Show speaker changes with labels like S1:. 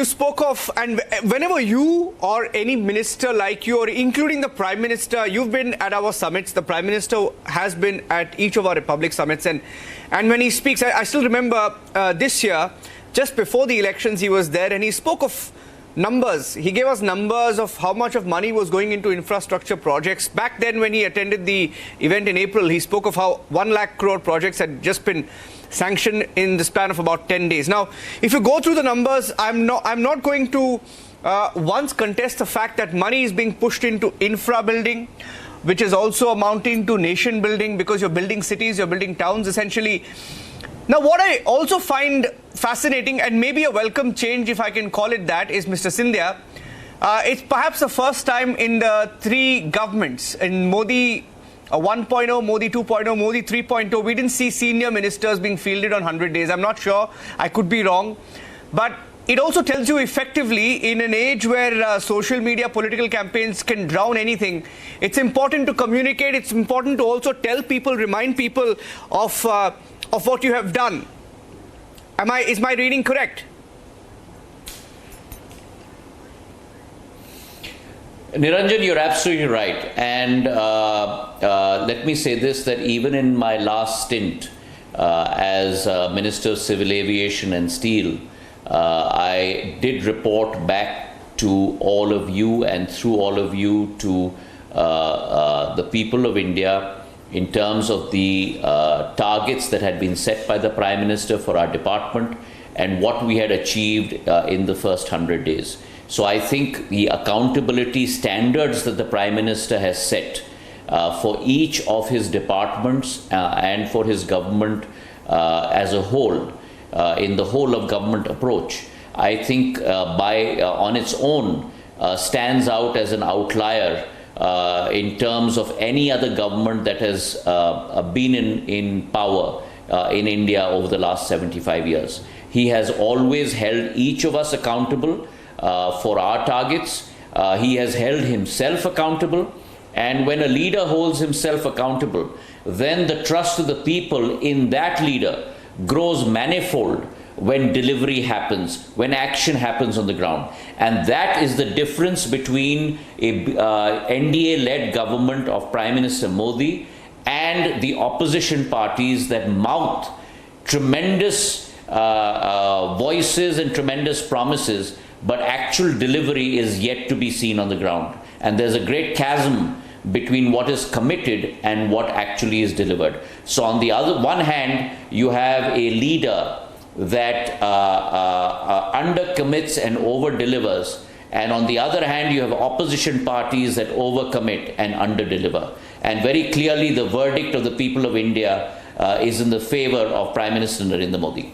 S1: you spoke of, and whenever you or any minister like you, or including the Prime Minister, you've been at our summits, the Prime Minister has been at each of our Republic summits, and when he speaks, I still remember this year, just before the elections, he was there and he spoke of numbers. He gave us numbers of how much of money was going into infrastructure projects. Back then, when he attended the event in April, he spoke of how 1 lakh crore projects had just been sanctioned in the span of about 10 days. Now, if you go through the numbers, I'm not going to once contest the fact that money is being pushed into infra building, which is also amounting to nation building, because you're building cities, you're building towns, essentially. Now, what I also find fascinating, and maybe a welcome change, if I can call it that, is Mr. Scindia. It's perhaps the first time in the three governments, in Modi 1.0, Modi 2.0, Modi 3.0, we didn't see senior ministers being fielded on 100 days. I'm not sure. I could be wrong. But it also tells you effectively, in an age where social media political campaigns can drown anything, it's important to communicate. It's important to also tell people, remind people of what you have done. Is my reading correct?
S2: Niranjan, you're absolutely right. And let me say this, that even in my last stint as Minister of Civil Aviation and Steel, I did report back to all of you and through all of you to the people of India in terms of the targets that had been set by the Prime Minister for our department and what we had achieved in the first 100 days. So I think the accountability standards that the Prime Minister has set for each of his departments and for his government as a whole, in the whole of government approach, I think on its own stands out as an outlier in terms of any other government that has been in power in India over the last 75 years. He has always held each of us accountable for our targets. He has held himself accountable, and when a leader holds himself accountable, then the trust of the people in that leader grows manifold when delivery happens, when action happens on the ground. And that is the difference between a NDA-led government of Prime Minister Modi and the opposition parties that mouth tremendous voices and tremendous promises, but actual delivery is yet to be seen on the ground. And there's a great chasm between what is committed and what actually is delivered. So on the one hand, you have a leader that undercommits and over-delivers, and on the other hand, you have opposition parties that overcommit and under-deliver. And very clearly, the verdict of the people of India is in the favor of Prime Minister Narendra Modi.